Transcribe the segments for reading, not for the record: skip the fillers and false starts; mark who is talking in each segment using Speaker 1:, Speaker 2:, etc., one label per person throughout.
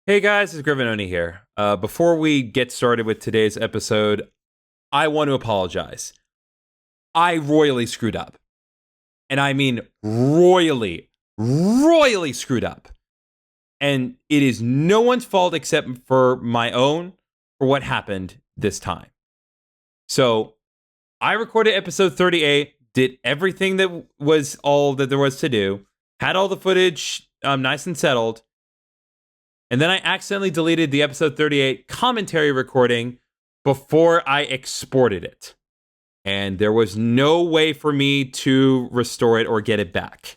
Speaker 1: Hey guys, it's Grivenoni here. Before we get started with today's episode, I want to apologize. I royally screwed up. And I mean royally screwed up. And it is no one's fault except for my own for what happened this time. So, I recorded episode 38, did everything that was all that there was to do, had all the footage nice and settled, and then I accidentally deleted the episode 38 commentary recording before I exported it. And there was no way for me to restore it or get it back.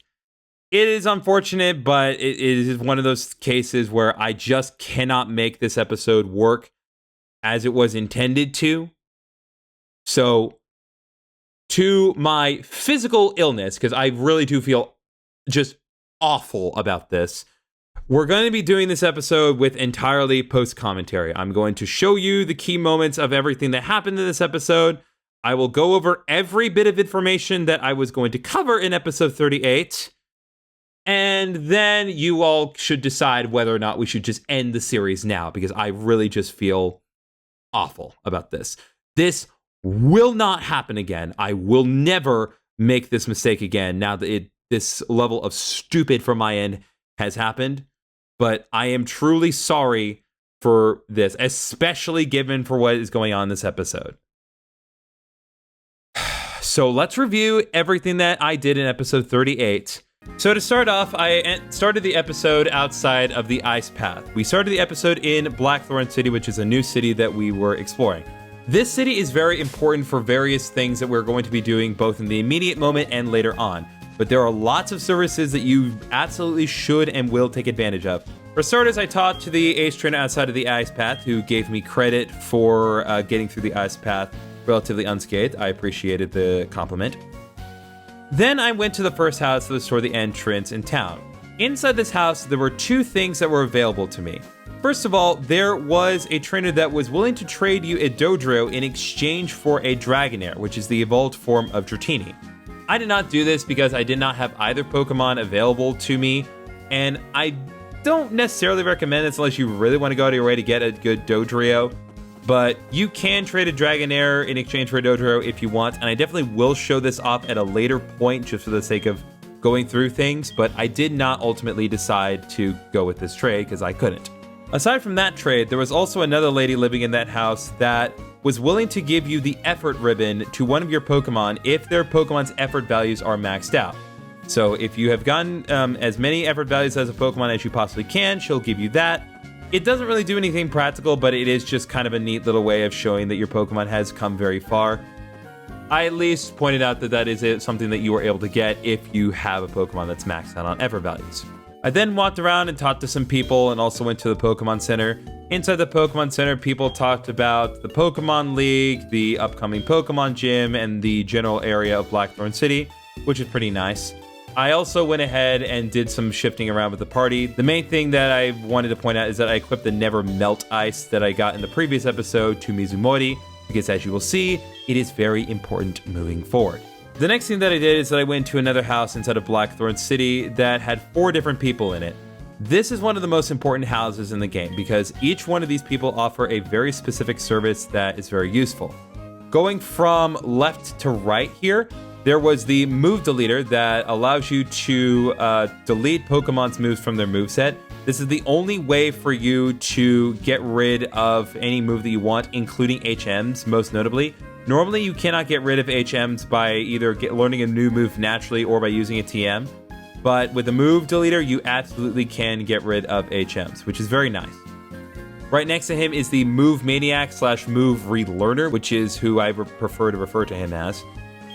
Speaker 1: It is unfortunate, but it is one of those cases where I just cannot make this episode work as it was intended to. So, to my physical illness, because I really do feel just awful about this, we're going to be doing this episode with entirely post-commentary. I'm going to show you the key moments of everything that happened in this episode. I will go over every bit of information that I was going to cover in episode 38. And then you all should decide whether or not we should just end the series now, because I really just feel awful about this. This will not happen again. I will never make this mistake again now that this level of stupid from my end has happened. But I am truly sorry for this, especially given for what is going on in this episode. So let's review everything that I did in episode 38. So to start off, I started the episode outside of the ice path. We started the episode in Blackthorn City, which is a new city that we were exploring. This city is very important for various things that we're going to be doing both in the immediate moment and later on. But there are lots of services that you absolutely should and will take advantage of. For starters, I talked to the ace trainer outside of the ice path who gave me credit for getting through the ice path relatively unscathed. I appreciated the compliment. Then I went to the first house that was toward the entrance in town. Inside this house, there were two things that were available to me. First of all, there was a trainer that was willing to trade you a Dodrio in exchange for a Dragonair, which is the evolved form of Dratini. I did not do this because I did not have either Pokemon available to me, and I don't necessarily recommend this unless you really want to go out of your way to get a good Dodrio, but you can trade a Dragonair in exchange for a Dodrio if you want, and I definitely will show this off at a later point just for the sake of going through things, but I did not ultimately decide to go with this trade because I couldn't. Aside from that trade, there was also another lady living in that house that was willing to give you the effort ribbon to one of your Pokemon if their Pokemon's effort values are maxed out. So if you have gotten as many effort values as a Pokemon as you possibly can, she'll give you that. It doesn't really do anything practical, but it is just kind of a neat little way of showing that your Pokemon has come very far. I at least pointed out that that is something that you are able to get if you have a Pokemon that's maxed out on effort values. I then walked around and talked to some people and also went to the Pokemon Center. Inside the Pokemon Center, people talked about the Pokemon League, the upcoming Pokemon Gym, and the general area of Blackthorn City, which is pretty nice. I also went ahead and did some shifting around with the party. The main thing that I wanted to point out is that I equipped the Never Melt Ice that I got in the previous episode to Mizumori, because as you will see, it is very important moving forward. The next thing that I did is that I went to another house inside of Blackthorn City that had 4 different people in it. This is one of the most important houses in the game because each one of these people offer a very specific service that is very useful. Going from left to right here, there was the move deleter that allows you to delete Pokemon's moves from their moveset. This is the only way for you to get rid of any move that you want, including HMs, most notably. Normally, you cannot get rid of HMs by either learning a new move naturally or by using a TM. But with the move deleter, you absolutely can get rid of HMs, which is very nice. Right next to him is the Move Maniac / Move Relearner, which is who I prefer to refer to him as.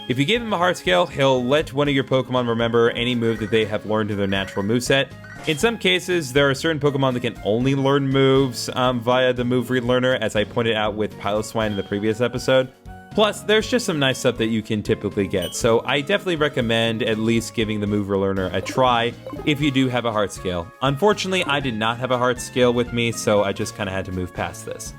Speaker 1: If you give him a heart scale, he'll let one of your Pokemon remember any move that they have learned in their natural moveset. In some cases, there are certain Pokemon that can only learn moves via the Move Relearner, as I pointed out with Piloswine in the previous episode. Plus, there's just some nice stuff that you can typically get, so I definitely recommend at least giving the Move Relearner a try if you do have a heart scale. Unfortunately, I did not have a heart scale with me, so I just kind of had to move past this.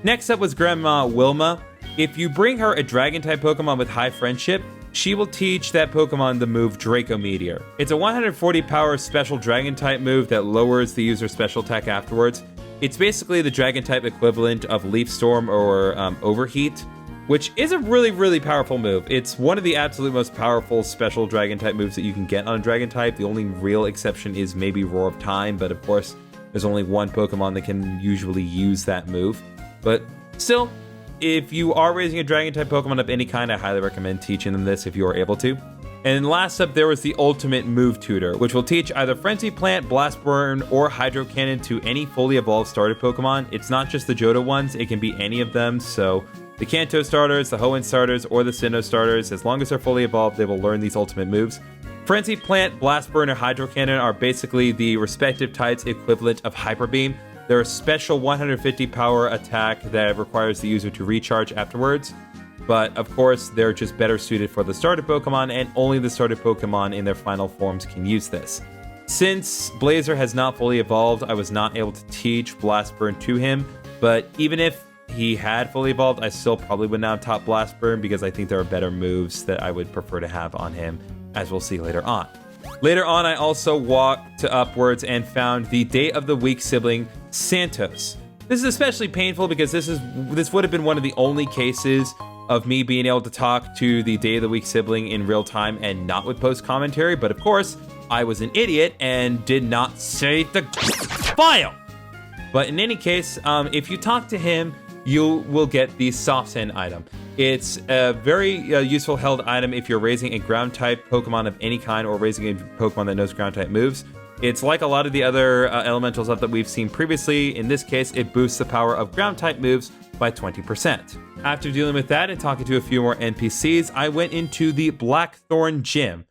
Speaker 1: Next up was Grandma Wilma. If you bring her a Dragon-type Pokemon with high friendship, she will teach that Pokemon the move Draco Meteor. It's a 140 power special dragon type move that lowers the user's special attack afterwards. It's basically the dragon type equivalent of Leaf Storm or Overheat, which is a really, really powerful move. It's one of the absolute most powerful special dragon type moves that you can get on a dragon type. The only real exception is maybe Roar of Time, but of course, there's only one Pokemon that can usually use that move. But still, if you are raising a dragon type Pokemon of any kind, I highly recommend teaching them this if you are able to. And last up, there was the ultimate move tutor, which will teach either Frenzy Plant, Blast Burn, or Hydro Cannon to any fully evolved starter Pokemon. It's not just the Johto ones, it can be any of them. So the Kanto starters, the Hoenn starters, or the Sinnoh starters, as long as they're fully evolved, they will learn these ultimate moves. Frenzy Plant, Blast Burn, or Hydro Cannon are basically the respective types equivalent of Hyper Beam. They're a special 150 power attack that requires the user to recharge afterwards. But of course, they're just better suited for the starter Pokemon, and only the starter Pokemon in their final forms can use this. Since Blazer has not fully evolved, I was not able to teach Blast Burn to him, but even if he had fully evolved, I still probably would not have taught Blast Burn because I think there are better moves that I would prefer to have on him, as we'll see later on. Later on, I also walked to upwards and found the Day of the Week sibling, Santos. This is especially painful because this would have been one of the only cases of me being able to talk to the Day of the Week sibling in real time and not with post commentary, but of course, I was an idiot and did not save the file. But in any case, if you talk to him, you will get the Soft Sand item. It's a very useful held item if you're raising a ground type Pokemon of any kind or raising a Pokemon that knows ground type moves. It's like a lot of the other elemental stuff that we've seen previously. In this case, it boosts the power of ground type moves by 20%. After dealing with that and talking to a few more NPCs, I went into the Blackthorn Gym.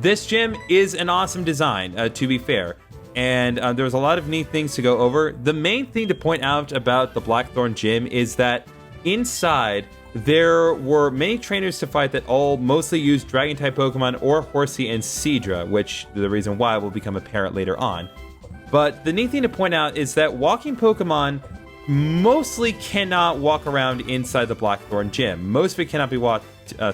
Speaker 1: This gym is an awesome design, to be fair, and there's a lot of neat things to go over. The main thing to point out about the Blackthorn Gym is that inside there were many trainers to fight that all mostly used Dragon-type Pokemon or Horsey and Seadra, which the reason why will become apparent later on. But the neat thing to point out is that walking Pokemon mostly cannot walk around inside the Blackthorn Gym. Most of it cannot be walked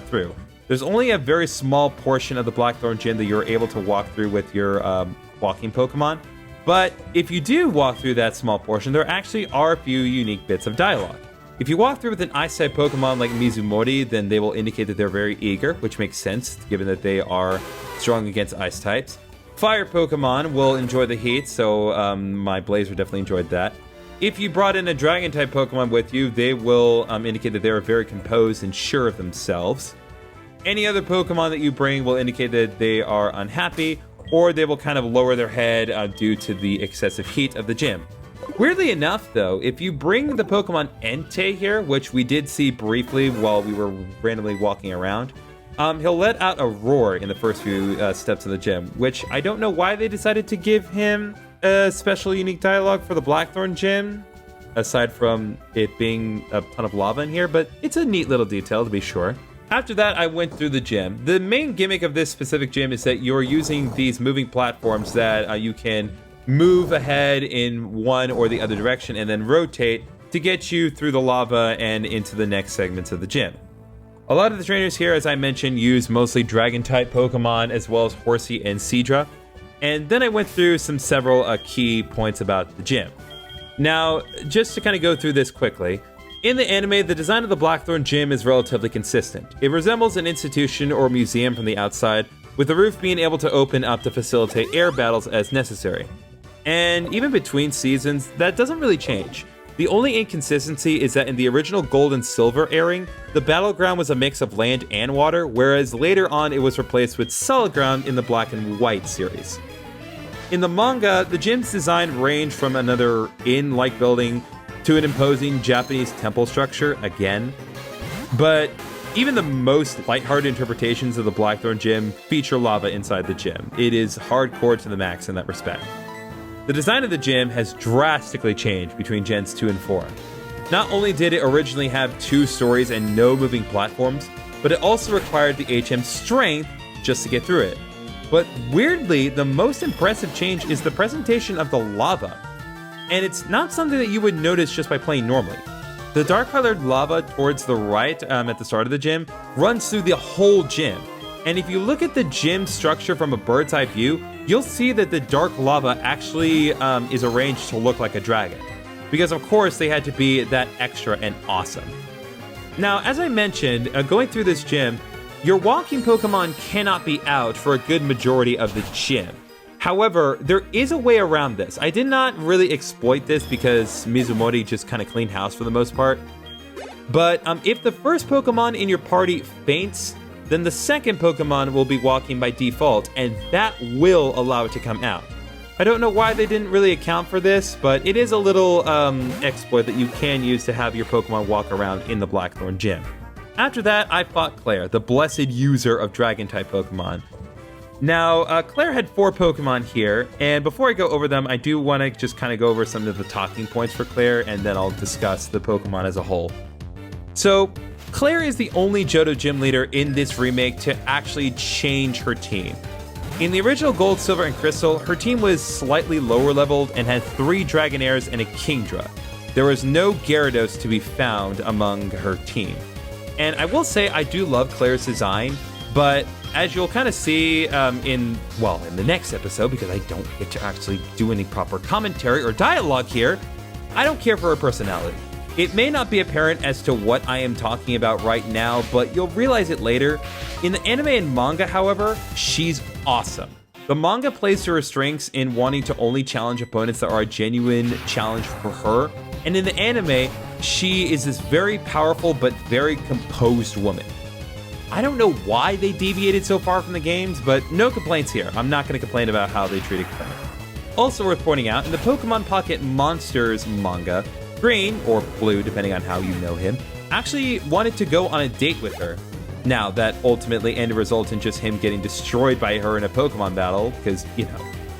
Speaker 1: through. There's only a very small portion of the Blackthorn Gym that you're able to walk through with your walking Pokemon. But if you do walk through that small portion, there actually are a few unique bits of dialogue. If you walk through with an Ice-type Pokemon like Mizumori, then they will indicate that they're very eager, which makes sense, given that they are strong against Ice types. Fire Pokemon will enjoy the heat, so my Blazer definitely enjoyed that. If you brought in a Dragon-type Pokemon with you, they will indicate that they are very composed and sure of themselves. Any other Pokemon that you bring will indicate that they are unhappy, or they will kind of lower their head due to the excessive heat of the gym. Weirdly enough, though, if you bring the Pokemon Entei here, which we did see briefly while we were randomly walking around, he'll let out a roar in the first few steps of the gym, which I don't know why they decided to give him a special unique dialogue for the Blackthorn Gym, aside from it being a ton of lava in here, but it's a neat little detail to be sure. After that, I went through the gym. The main gimmick of this specific gym is that you're using these moving platforms that you can move ahead in one or the other direction and then rotate to get you through the lava and into the next segments of the gym. A lot of the trainers here, as I mentioned, use mostly Dragon-type Pokemon as well as Horsey and Seadra. And then I went through several key points about the gym. Now, just to kind of go through this quickly, in the anime, the design of the Blackthorn Gym is relatively consistent. It resembles an institution or museum from the outside, with the roof being able to open up to facilitate air battles as necessary. And even between seasons, that doesn't really change. The only inconsistency is that in the original Gold and Silver airing, the battleground was a mix of land and water, whereas later on it was replaced with solid ground in the Black and White series. In the manga, the gym's design ranged from another inn-like building to an imposing Japanese temple structure again. But even the most lighthearted interpretations of the Blackthorn Gym feature lava inside the gym. It is hardcore to the max in that respect. The design of the gym has drastically changed between Gens 2 and 4. Not only did it originally have 2 stories and no moving platforms, but it also required the HM's strength just to get through it. But weirdly, the most impressive change is the presentation of the lava. And it's not something that you would notice just by playing normally. The dark-colored lava towards the right at the start of the gym runs through the whole gym. And if you look at the gym structure from a bird's eye view, you'll see that the dark lava actually is arranged to look like a dragon. Because of course they had to be that extra and awesome. Now, as I mentioned, going through this gym, your walking Pokemon cannot be out for a good majority of the gym. However, there is a way around this. I did not really exploit this because Mizumori just kind of cleaned house for the most part. But if the first Pokemon in your party faints, then the second Pokemon will be walking by default, and that will allow it to come out. I don't know why they didn't really account for this, but it is a little exploit that you can use to have your Pokemon walk around in the Blackthorn gym. After that, I fought Claire, the blessed user of Dragon-type Pokemon. Now, Claire had 4 Pokemon here, and before I go over them, I do want to just kind of go over some of the talking points for Claire, and then I'll discuss the Pokemon as a whole. So, Claire is the only Johto gym leader in this remake to actually change her team. In the original Gold, Silver, and Crystal, her team was slightly lower leveled and had 3 Dragonairs and a Kingdra. There was no Gyarados to be found among her team. And I will say I do love Claire's design, but as you'll kind of see in the next episode, because I don't get to actually do any proper commentary or dialogue here, I don't care for her personality. It may not be apparent as to what I am talking about right now, but you'll realize it later. In the anime and manga, however, she's awesome. The manga plays to her strengths in wanting to only challenge opponents that are a genuine challenge for her, and in the anime, she is this very powerful but very composed woman. I don't know why they deviated so far from the games, but no complaints here. I'm not going to complain about how they treated Claire. Also worth pointing out, in the Pokemon Pocket Monsters manga, Green, or Blue, depending on how you know him, actually wanted to go on a date with her. Now, that ultimately ended result in just him getting destroyed by her in a Pokemon battle, because,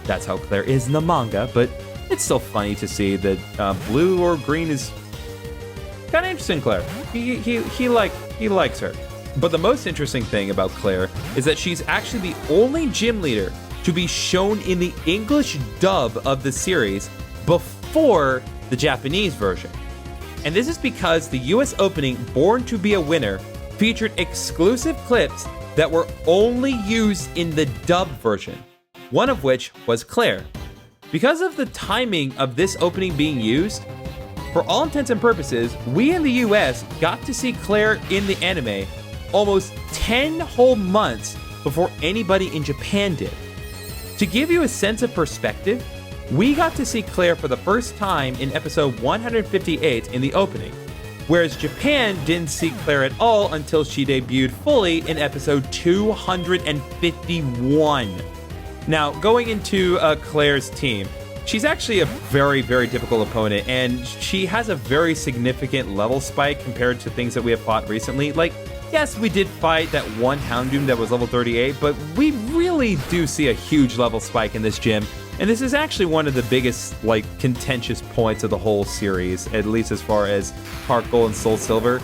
Speaker 1: that's how Claire is in the manga, but it's still funny to see that Blue or Green is kind of interesting, Claire. He likes her. But the most interesting thing about Claire is that she's actually the only gym leader to be shown in the English dub of the series before the Japanese version. And this is because the US opening, Born to be a Winner, featured exclusive clips that were only used in the dub version, one of which was Claire. Because of the timing of this opening being used, for all intents and purposes, we in the US got to see Claire in the anime almost 10 whole months before anybody in Japan did. To give you a sense of perspective, we got to see Claire for the first time in episode 158 in the opening, whereas Japan didn't see Claire at all until she debuted fully in episode 251. Now, going into Claire's team, she's actually a very, very difficult opponent, and she has a very significant level spike compared to things that we have fought recently. Like, yes, we did fight that one Houndoom that was level 38, but we really do see a huge level spike in this gym. And this is actually one of the biggest, contentious points of the whole series, at least as far as HeartGold and Soul Silver.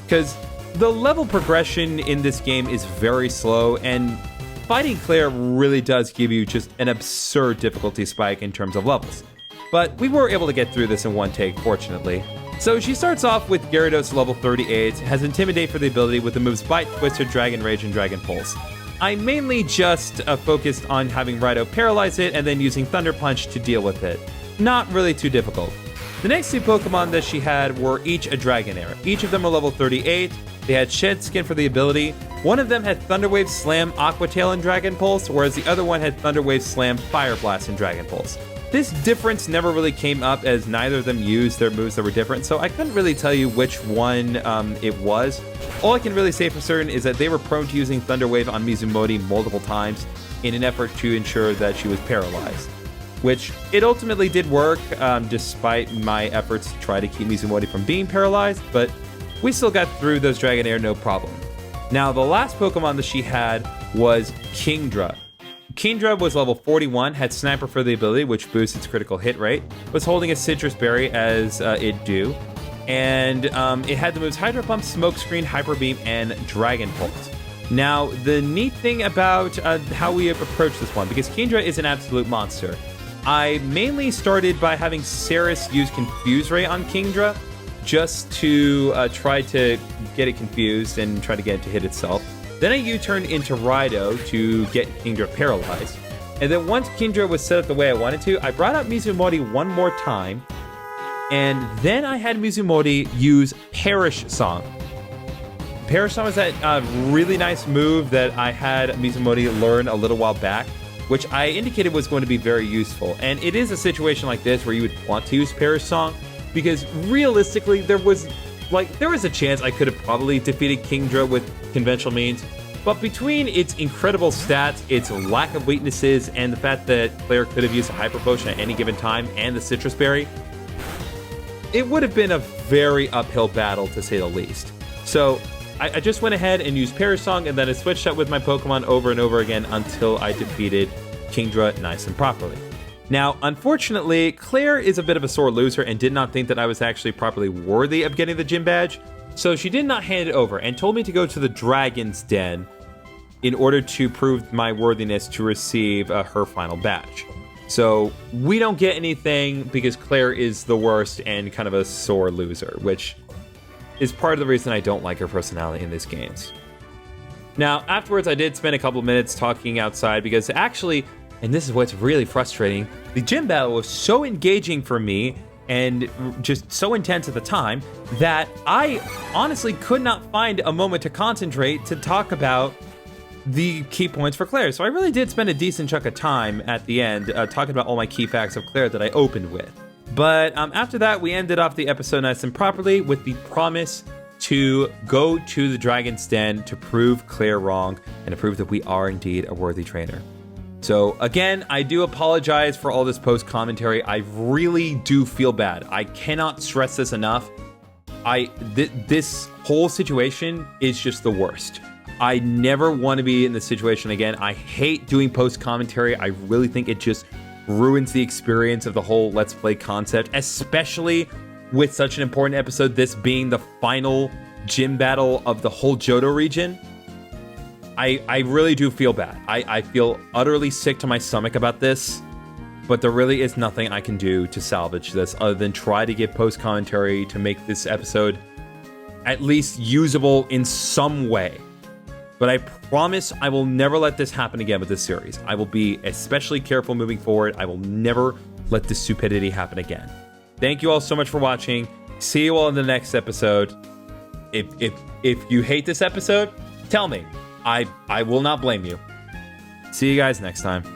Speaker 1: Because the level progression in this game is very slow, and fighting Claire really does give you just an absurd difficulty spike in terms of levels. But we were able to get through this in one take, fortunately. So she starts off with Gyarados level 38, has Intimidate for the ability with the moves Bite, Twister, Dragon Rage, and Dragon Pulse. I mainly just focused on having Rhydon paralyze it and then using Thunder Punch to deal with it. Not really too difficult. The next 2 Pokemon that she had were each a Dragonair. Each of them were level 38. They had Shed Skin for the ability. One of them had Thunder Wave, Slam, Aqua Tail, and Dragon Pulse, whereas the other one had Thunder Wave, Slam, Fire Blast, and Dragon Pulse. This difference never really came up as neither of them used their moves that were different, so I couldn't really tell you which one it was. All I can really say for certain is that they were prone to using Thunder Wave on Mizumori multiple times in an effort to ensure that she was paralyzed. Which it ultimately did work, despite my efforts to try to keep Mizumori from being paralyzed, but we still got through those Dragonair no problem. Now, the last Pokemon that she had was Kingdra. Kingdra was level 41, had Sniper for the ability, which boosts its critical hit rate, was holding a Citrus Berry as it do, and it had the moves Hydro Pump, Smoke Screen, Hyper Beam, and Dragon Pulse. Now, the neat thing about how we approach this one, because Kingdra is an absolute monster, I mainly started by having Ceres use Confuse Ray on Kingdra, just to try to get it confused and try to get it to hit itself. Then I U-turned into Raido to get Kingdra paralyzed. And then once Kingdra was set up the way I wanted to, I brought out Mizumori one more time. And then I had Mizumori use Perish Song. Perish Song was that really nice move that I had Mizumori learn a little while back, which I indicated was going to be very useful. And it is a situation like this where you would want to use Perish Song, because realistically, there was a chance I could have probably defeated Kingdra with conventional means. But between its incredible stats, its lack of weaknesses, and the fact that Claire could have used a Hyper Potion at any given time, and the Citrus Berry, it would have been a very uphill battle, to say the least. So I just went ahead and used Perish Song, and then I switched up with my Pokemon over and over again until I defeated Kingdra nice and properly. Now, unfortunately, Claire is a bit of a sore loser and did not think that I was actually properly worthy of getting the gym badge, so she did not hand it over and told me to go to the Dragon's Den in order to prove my worthiness to receive her final badge. So we don't get anything because Claire is the worst and kind of a sore loser, which is part of the reason I don't like her personality in these games. Now, afterwards, I did spend a couple of minutes talking outside because actually, and this is what's really frustrating, the gym battle was so engaging for me and just so intense at the time that I honestly could not find a moment to concentrate to talk about the key points for Claire. So I really did spend a decent chunk of time at the end talking about all my key facts of Claire that I opened with. But after that, we ended off the episode nice and properly with the promise to go to the Dragon's Den to prove Claire wrong and to prove that we are indeed a worthy trainer. So again, I do apologize for all this post commentary. I really do feel bad. I cannot stress this enough. This whole situation is just the worst. I never want to be in this situation again. I hate doing post commentary. I really think it just ruins the experience of the whole Let's Play concept, especially with such an important episode, this being the final gym battle of the whole Johto region. I really do feel bad. I feel utterly sick to my stomach about this, but there really is nothing I can do to salvage this other than try to give post commentary to make this episode at least usable in some way. But I promise I will never let this happen again with this series. I will be especially careful moving forward. I will never let this stupidity happen again. Thank you all so much for watching. See you all in the next episode. If you hate this episode, tell me. I will not blame you. See you guys next time.